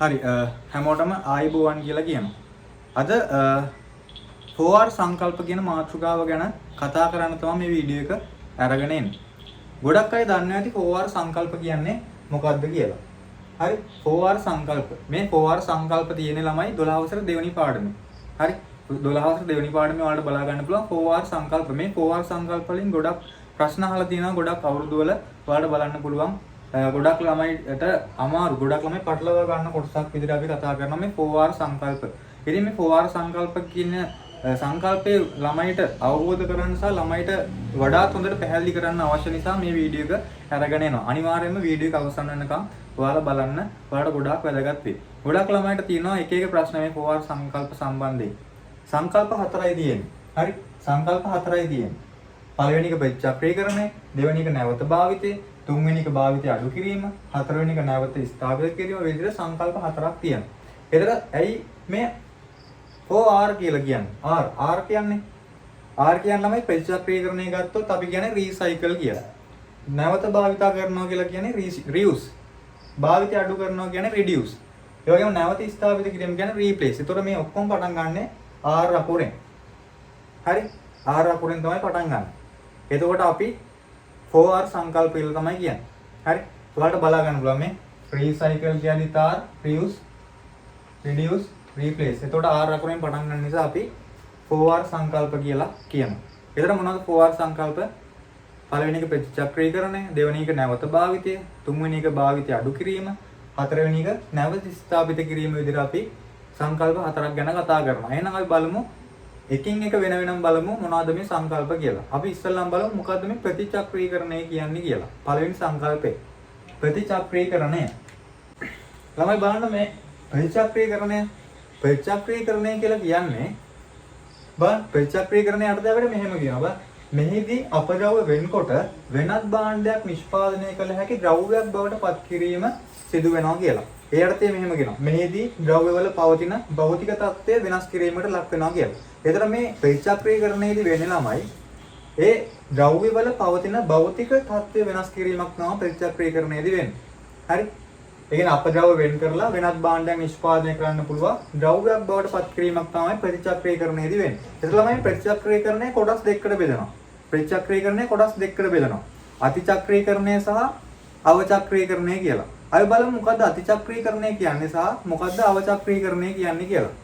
හරි හැමෝටම ආයිබෝවන් කියලා කියනවා. අද 4R සංකල්ප කියන මාතෘකාව ගැන කතා කරන්න තමයි මේ වීඩියෝ එක අරගෙන එන්නේ. ගොඩක් අය දන්නේ නැති 4R සංකල්ප කියන්නේ මොකක්ද කියලා. හරි 4R සංකල්ප. මේ 4R සංකල්ප තියෙන ළමයි 12 වසර දෙවෙනි පාඩමේ. හරි 12 වසර දෙවෙනි පාඩමේ ඔයාලට බලා ගන්න පුළුවන් 4R සංකල්ප. මේ 4R සංකල්ප වලින් ගොඩක් ප්‍රශ්න අහලා තියෙනවා. ගොඩක් අවුරුදු වල ඔයාලට බලන්න පුළුවන්. ගොඩක් ළමයිට අමාරු ගොඩක් ළමයි පටලවා ගන්න කොටසක් විදිහට අපි කතා කරනවා මේ 4R සංකල්ප. ඉතින් මේ 4R සංකල්ප කියන සංකල්පේ ළමයිට අවබෝධ කරගන්න සහ ළමයිට වඩාත් හොඳට පැහැදිලි කරන්න අවශ්‍ය නිසා මේ වීඩියෝ එක අරගෙන එනවා. අනිවාර්යයෙන්ම වීඩියෝ එක අවසන් වෙනකම් ඔයාලා බලන්න. ඔයාලට ගොඩාක් වැදගත් වෙයි. ගොඩක් ළමයිට තියෙනවා එක එක ප්‍රශ්න මේ 4R සංකල්ප සම්බන්ධයෙන්. සංකල්ප හතරයි තියෙන්නේ. හරි සංකල්ප හතරයි තියෙන්නේ. පළවෙනි එක ප්‍රතිචක්‍රීකරණය, දෙවෙනි එක නැවත භාවිතය, තුන්වෙනි එක භාවිතය අඩු කිරීම, හතරවෙනි එක නැවත ස්ථාපිත කිරීම විදිහට සංකල්ප හතරක් තියෙනවා. ඒතර ඇයි මේ 4R කියලා කියන්නේ? R කියන්නේ ළමයි ප්‍රතිචක්‍රීකරණය ගත්තොත් අපි කියන්නේ රීසයිකල් කියලා. නැවත භාවිතා කරනවා කියලා කියන්නේ රියුස්. භාවිතය අඩු කරනවා කියන්නේ රිඩියුස්. ඒ වගේම නැවත ස්ථාපිත කිරීම කියන්නේ රීප්ලේස්. ඒතර මේ ඔක්කොම පටන් ගන්නෙ R අකුරෙන්. හරි? R අකුරෙන් තමයි පටන් ගන්න. එතකොට අපි 4R සංකල්ප කියලා තමයි කියන්නේ. හරි? ඔයාලට බලා ගන්න පුළුවන් මේ රීසයිකල් කියන්නේ R, reuse, reduce, replace. එතකොට R අකුරෙන් පටන් ගන්න නිසා අපි 4R සංකල්ප කියලා කියනවා. එතකොට මොනවද 4R සංකල්ප? පළවෙනි එක ප්‍රතිචක්‍රීකරණය, දෙවෙනි එක නැවත භාවිතය, තුන්වෙනි එක භාවිතය අඩු කිරීම, හතරවෙනි එක නැවත ස්ථාපිත කිරීම විදිහට අපි සංකල්ප හතරක් ගැන කතා කරනවා. එහෙනම් අපි බලමු එකින් එක වෙන වෙනම බලමු මොනවද මේ සංකල්ප කියලා. අපි ඉස්සෙල්ලාම බලමු මොකද්ද මේ ප්‍රතිචක්‍රීකරණය කියන්නේ කියලා. පළවෙනි සංකල්පේ ප්‍රතිචක්‍රීකරණය. ළමයි බලන්න මේ ප්‍රතිචක්‍රීකරණය කියලා කියන්නේ ප්‍රතිචක්‍රීකරණය යටතේ අපිට මෙහෙම කියනවා. මෙහිදී අපද්‍රව්‍ය වෙන්කොට වෙනත් භාණ්ඩයක් නිෂ්පාදනය කළ හැකි ද්‍රව්‍යයක් බවට පත් කිරීම සිදු වෙනවා කියලා. ඒ යටතේ මෙහෙම කියනවා. මෙහිදී ද්‍රව්‍යවල පවතින භෞතික තත්ත්වය වෙනස් කිරීමට ලක් වෙනවා කියලා. එතන මේ ප්‍රතිචක්‍රීකරණයේදී වෙන්නේ ළමයි ඒ ද්‍රව්‍යවල පවතින භෞතික තත්ත්වය වෙනස් කිරීමක් තමයි ප්‍රතිචක්‍රීකරණයේදී වෙන්නේ. හරි? ඒ කියන්නේ අපද්‍රව්‍ය වෙන් කරලා වෙනත් භාණ්ඩයක් නිෂ්පාදනය කරන්න පුළුවන් ද්‍රව්‍යයක් බවට පත් කිරීමක් තමයි ප්‍රතිචක්‍රීකරණයේදී වෙන්නේ. ඒතර ළමයි ප්‍රතිචක්‍රීකරණය කොටස් දෙකකට බෙදනවා. ප්‍රතිචක්‍රීකරණය කොටස් දෙකකට බෙදනවා. අතිචක්‍රීකරණය සහ අවචක්‍රීකරණය කියලා. අපි බලමු මොකද්ද අතිචක්‍රීකරණය කියන්නේ සහ මොකද්ද අවචක්‍රීකරණය කියන්නේ කියලා.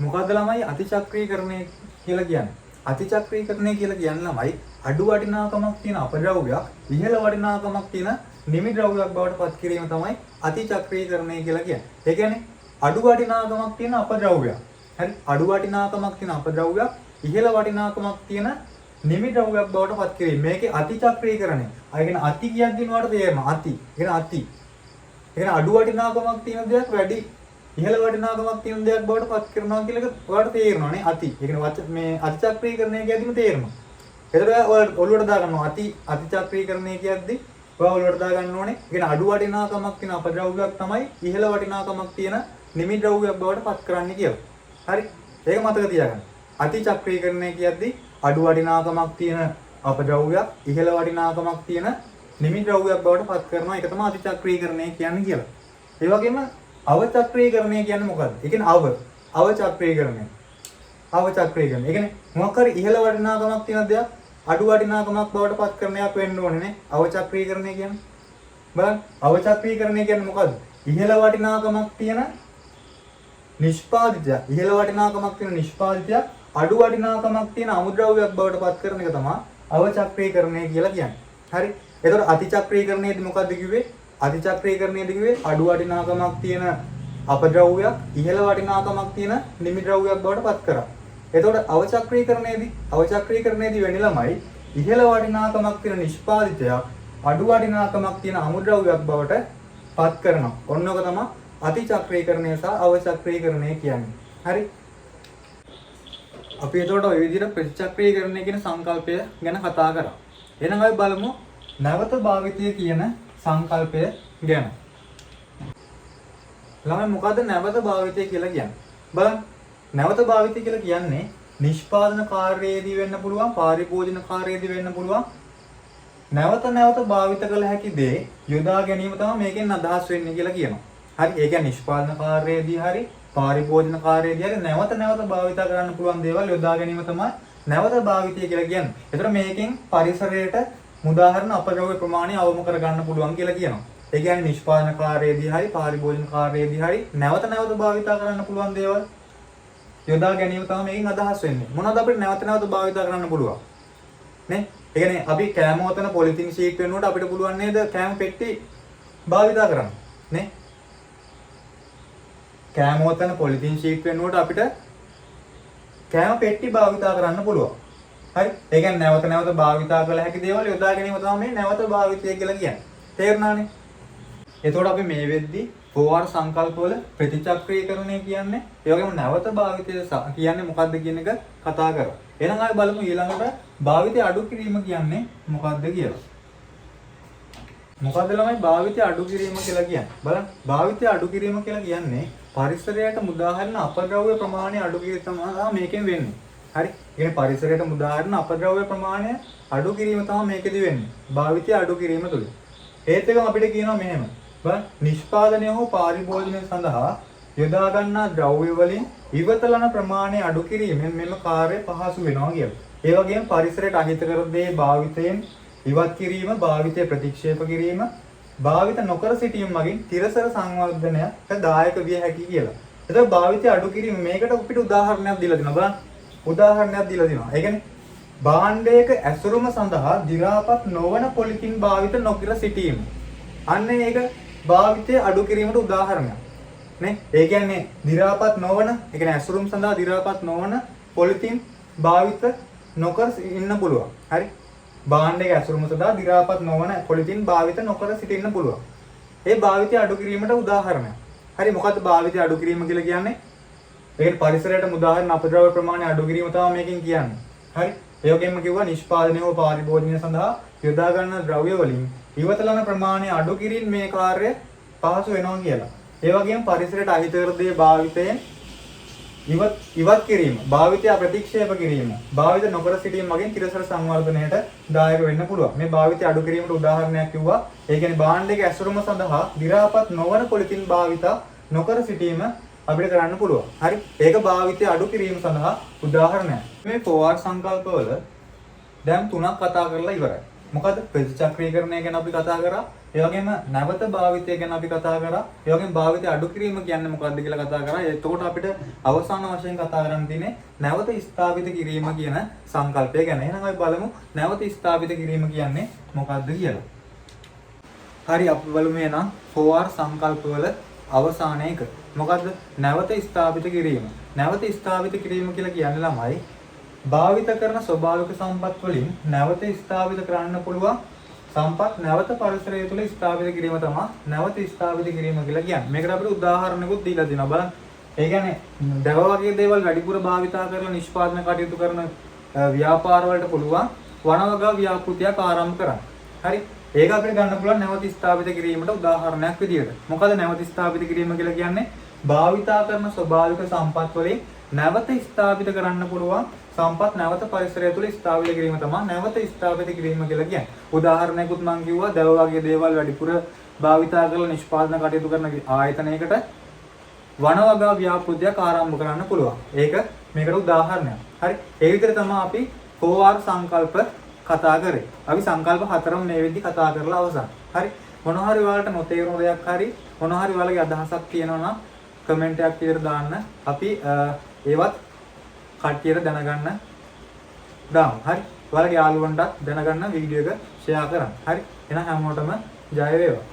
මොකද්ද ළමයි අතිචක්‍රීකරණය කියලා කියන්නේ? අතිචක්‍රීකරණය කියලා කියන්නේ ළමයි අඩු වටිනාකමක් තියෙන අපද්‍රව්‍යයක් ඉහළ වටිනාකමක් තියෙන නිමි ද්‍රව්‍යයක් බවට පත් කිරීම තමයි අතිචක්‍රීකරණය කියලා කියන්නේ. ඒ කියන්නේ අඩු වටිනාකමක් තියෙන අපද්‍රව්‍යයක්. හරි? අඩු වටිනාකමක් තියෙන අපද්‍රව්‍යයක් ඉහළ වටිනාකමක් තියෙන නිමි ද්‍රව්‍යයක් බවට පත් කිරීම. මේකේ අතිචක්‍රීකරණය. ඒ කියන්නේ අති කියද්දී නෝට තේරෙනවා. අති. ඒ කියන්නේ අති. ඒ කියන්නේ අඩු වටිනාකමක් තියෙන දෙයක් වැඩි ඉහළ වටිනාකමක් තියෙන දෙයක් බවට පත් කරනවා කියලා එක ඔයාලට තේරෙනවා නේ අති. ඒ කියන්නේ මේ අතිචක්‍රීකරණය කියද්දිම තේරෙනවා. ඒතර ඔයාලා ඔළුවට දා ගන්නවා අතිචක්‍රීකරණය කියද්දි ඔයාලා ඔළුවට දා ගන්න ඕනේ. ඒ කියන්නේ අඩු වටිනාකමක් තියෙන අපද්‍රව්‍යයක් තමයි ඉහළ වටිනාකමක් තියෙන නිමි ද්‍රව්‍යයක් බවට පත් කරන්නේ කියලා. හරි? ඒක මතක තියාගන්න. අතිචක්‍රීකරණය කියද්දි අඩු වටිනාකමක් තියෙන අපද්‍රව්‍යයක් ඉහළ වටිනාකමක් තියෙන නිමි ද්‍රව්‍යයක් බවට පත් කරනවා. ඒක තමයි අතිචක්‍රීකරණය කියන්නේ කියලා. ඒ වගේම අවචක්‍රීකරණය කියන්නේ මොකද්ද? ඒ කියන්නේ අවචක්‍රීකරණය. අවචක්‍රීකරණය. ඒ කියන්නේ මොකක් හරි ඉහළ වටිනාකමක් තියෙන දෙයක් අඩු වටිනාකමක් බවට පත් කරන එකක් වෙන්න ඕනේ නේ. අවචක්‍රීකරණය කියන්නේ. බලන්න අවචක්‍රීකරණය කියන්නේ මොකද්ද? ඉහළ වටිනාකමක් තියෙන නිෂ්පාදිතයක්. ඉහළ වටිනාකමක් තියෙන නිෂ්පාදිතයක් අඩු වටිනාකමක් තියෙන අමුද්‍රව්‍යයක් බවට පත් කරන එක තමයි අවචක්‍රීකරණය කියලා කියන්නේ. හරි? එතකොට අතිචක්‍රීකරණයේදී මොකද්ද කිව්වේ? අතිචක්‍රීකරණයේදී කිව්වේ අඩු වටිනාකමක් තියෙන අපද්‍රව්‍යයක් ඉහළ වටිනාකමක් තියෙන නිමි ද්‍රව්‍යයක් බවට පත් කරා. එතකොට අවචක්‍රීකරණයේදී වෙන්නේ ළමයි ඉහළ වටිනාකමක් තියෙන නිෂ්පාදිතයක් අඩු වටිනාකමක් තියෙන අමුද්‍රව්‍යයක් බවට පත් කරනවා. ඔන්න ඔක තමයි අතිචක්‍රීකරණය සහ අවචක්‍රීකරණය කියන්නේ. හරි? අපි එතකොට ওই විදිහට ප්‍රතිචක්‍රීකරණය කියන සංකල්පය ගැන කතා කරා. එහෙනම් අපි බලමු නැවත භාවිතය කියන සංකල්පය ගැන. ළමයි මොකද්ද නැවත භාවිතය කියලා කියන්නේ? බලන්න. නැවත භාවිතය කියලා කියන්නේ නිෂ්පාදන කාර්යයේදී වෙන්න පුළුවන්, පාරිභෝජන කාර්යයේදී වෙන්න පුළුවන්. නැවත භාවිත කළ හැකි දේ යොදා ගැනීම තමයි මේකෙන් අදහස් වෙන්නේ කියලා කියනවා. හරි ඒ කියන්නේ නිෂ්පාදන කාර්යයේදී හරි පාරිභෝජන කාර්යයේදී හරි නැවත භාවිත කරන්න පුළුවන් දේවල් යොදා ගැනීම තමයි නැවත භාවිතය කියලා කියන්නේ. ඒතර මේකෙන් පරිසරයට මුදාහරණ අපද්‍රව්‍ය ප්‍රමාණය අවම කර ගන්න පුළුවන් කියලා කියනවා. ඒ කියන්නේ නිෂ්පාදන කාර්යයේදී හරි පාරිභෝජන කාර්යයේදී හරි නැවත භාවිත කරන්න පුළුවන් දේවල් යොදා ගැනීම තමයි මේකෙන් අදහස් වෙන්නේ. මොනවද අපිට නැවත භාවිත කරන්න පුළුවන්? නේ? ඒ කියන්නේ අපි කෑම හොතන පොලිතින් ෂීට් වෙනුවට අපිට පුළුවන් නේද කෑම පෙට්ටි භාවිත කරන්න. නේ? කෑම හොතන පොලිතින් ෂීට් වෙනුවට අපිට කෑම පෙට්ටි භාවිත කරන්න පුළුවන්. හරි? ඒ කියන්නේ නැවත භාවිත කළ හැකි දේවල් යොදා ගැනීම තමයි මේ නැවත භාවිතය කියලා කියන්නේ. තේරුණානේ? එතකොට අපි මේ වෙද්දී 4R සංකල්පවල ප්‍රතිචක්‍රීකරණය කියන්නේ ඒ වගේම නැවත භාවිතය කියන්නේ මොකක්ද කියන එක කතා කරා. එහෙනම් අපි බලමු ඊළඟට භාවිතය අඩු කිරීම කියන්නේ මොකක්ද කියලා. මොකද්ද ළමයි භාවිතය අඩු කිරීම කියලා කියන්නේ? බලන්න. භාවිතය අඩු කිරීම කියලා කියන්නේ පරිසරයට මුදාහරින අපද්‍රව්‍ය ප්‍රමාණය අඩු කිරීම තමයි මේකෙන් වෙන්නේ. හරි? ඒ පරිසරයට මුදාහරින අපද්‍රව්‍ය ප්‍රමාණය අඩු කිරීම තමයි මේකෙදි වෙන්නේ. භාවිතය අඩු කිරීම තුල. ඒත් එකම අපිට කියනවා මෙහෙම. බලන්න. නිෂ්පාදනය හෝ පාරිභෝජනය සඳහා යොදා ගන්නා ද්‍රව්‍ය වලින් ඉවතලන ප්‍රමාණය අඩු කිරීමෙන් මෙම කාර්ය පහසු වෙනවා කියලා. ඒ වගේම පරිසරයට අහිතකර දේ භාවිතයෙන් ඉවත් කිරීම, භාවිතය ප්‍රතික්ෂේප කිරීම, භාවිත නොකර සිටීම මගින් තිරසර සංවර්ධනයට දායක විය හැකි කියලා. එතකොට භාවිතය අඩු කිරීම මේකට අපිට උදාහරණයක් දීලා දෙනවා. බලන්න. උදාහරණයක් දීලා දෙනවා. ඒ කියන්නේ භාණ්ඩයක ඇසුරුම සඳහා දි รา පත් නොවන පොලිතින් භාවිත නොකර සිටීම. අන්න ඒක භාවිතය අඩු කිරීමට උදාහරණයක්. නේ? ඒ කියන්නේ දි รา පත් නොවන, ඒ කියන්නේ ඇසුරුම් සඳහා දි รา පත් නොවන පොලිතින් භාවිත නොකර ඉන්න පුළුවන්. හරි? භාණ්ඩයක ඇසුරුම සඳහා දි รา පත් නොවන පොලිතින් භාවිත නොකර සිටින්න පුළුවන්. ඒ භාවිතය අඩු කිරීමට උදාහරණයක්. හරි මොකද්ද භාවිතය අඩු කිරීම කියලා කියන්නේ? ඒකට පරිසරයට මුදාහරින අපද්‍රව්‍ය ප්‍රමාණය අඩු කිරීම තමයි මේකෙන් කියන්නේ. හරි? ඒ වගේම කිව්වා නිෂ්පාදනය හෝ පාරිභෝජනය සඳහා යොදා ගන්න ද්‍රව්‍ය වලින් ඉවතලන ප්‍රමාණය අඩු කිරීම මේ කාර්යය පහසු වෙනවා කියලා. ඒ වගේම පරිසරයට අහිතකර දේ භාවිතයෙන් ඉවත් කිරීම, භාවිතය ප්‍රතික්ෂේප කිරීම, භාවිත නොකර සිටීම මගින් තිරසර සංවර්ධනයට දායක වෙන්න පුළුවන්. මේ භාවිතය අඩු කිරීමට උදාහරණයක් කිව්වා. ඒ කියන්නේ භාණ්ඩයක ඇසුරුම සඳහා දි รา පත් නොවන පොලිතින් භාවිත නොකර සිටීම අපිට කරන්න පුළුවන්. හරි? ඒක භාවිතය අඩු කිරීම සඳහා උදාහරණයක්. මේ 4R සංකල්පවල දැන් තුනක් කතා කරලා ඉවරයි. මොකද ප්‍රතිචක්‍රීකරණය ගැන අපි කතා කරා. ඒ වගේම නැවත භාවිතය ගැන අපි කතා කරා. ඒ වගේම භාවිතය අඩු කිරීම කියන්නේ මොකක්ද කියලා කතා කරා. එතකොට අපිට අවසාන වශයෙන් කතා කරන්න තියෙන්නේ නැවත ස්ථාපිත කිරීම කියන සංකල්පය ගැන. එහෙනම් අපි බලමු නැවත ස්ථාපිත කිරීම කියන්නේ මොකක්ද කියලා. හරි අපි බලමු එහෙනම් 4R සංකල්පවල අවසාන එක. මොකද්ද? නැවත ස්ථාපිත කිරීම. නැවත ස්ථාපිත කිරීම කියලා කියන්නේ ළමයි භාවිත කරන ස්වභාවික සම්පත් වලින් නැවත ස්ථාපිත කරන්න පුළුවන් සම්පත් නැවත පරිසරය තුළ ස්ථාපිත කිරීම තමයි නැවත ස්ථාපිත කිරීම කියලා කියන්නේ. මේකට අපිට උදාහරණයකුත් දීලා දෙනවා බලන්න. ඒ කියන්නේ දව වගේ දේවල් වැඩිපුර භාවිතා කරලා නිෂ්පාදන කටයුතු කරන ව්‍යාපාර වලට පුළුවන් වනවගා ව්‍යාපෘතියක් ආරම්භ කරන්න. හරි? ඒක අපිට ගන්න පුළුවන් නැවත ස්ථාපිත කිරීමට උදාහරණයක් විදියට. මොකද නැවත ස්ථාපිත කිරීම කියලා කියන්නේ භාවිතා කරන ස්වභාවික සම්පත් වලින් නැවත ස්ථාපිත කරන්න පුළුවන් සම්පත් නැවත පරිසරය තුළ ස්ථාපිත කිරීම තමයි නැවත ස්ථාපිත කිරීම කියලා කියන්නේ. උදාහරණයකුත් මම කිව්වා දව වගේ දේවල් වැඩිපුර භාවිතා කරලා නිෂ්පාදන කටයුතු කරන ආයතනයකට වනවගා ව්‍යාපෘතියක් ආරම්භ කරන්න පුළුවන්. ඒක මේකට උදාහරණයක්. හරි? ඒ විදිහට තමයි අපි 4R සංකල්ප කතා කරේ. අපි සංකල්ප හතරම මේ වෙද්දි කතා කරලා අවසන්. හරි? මොනවා හරි ඔයාලට නොතේරුණු දෙයක් හරි මොනවා හරි ඔයාලගේ අදහසක් තියෙනවා නම් කමෙන්ට් එකක් විතර දාන්න. අපි ඒවත් කට්ටියට දැනගන්න දාමු. හරි? ඔයාලගේ යාළුවන්ටත් දැනගන්න වීඩියෝ එක ෂෙයා කරන්න. හරි? එහෙනම් හැමෝටම ජය වේවා.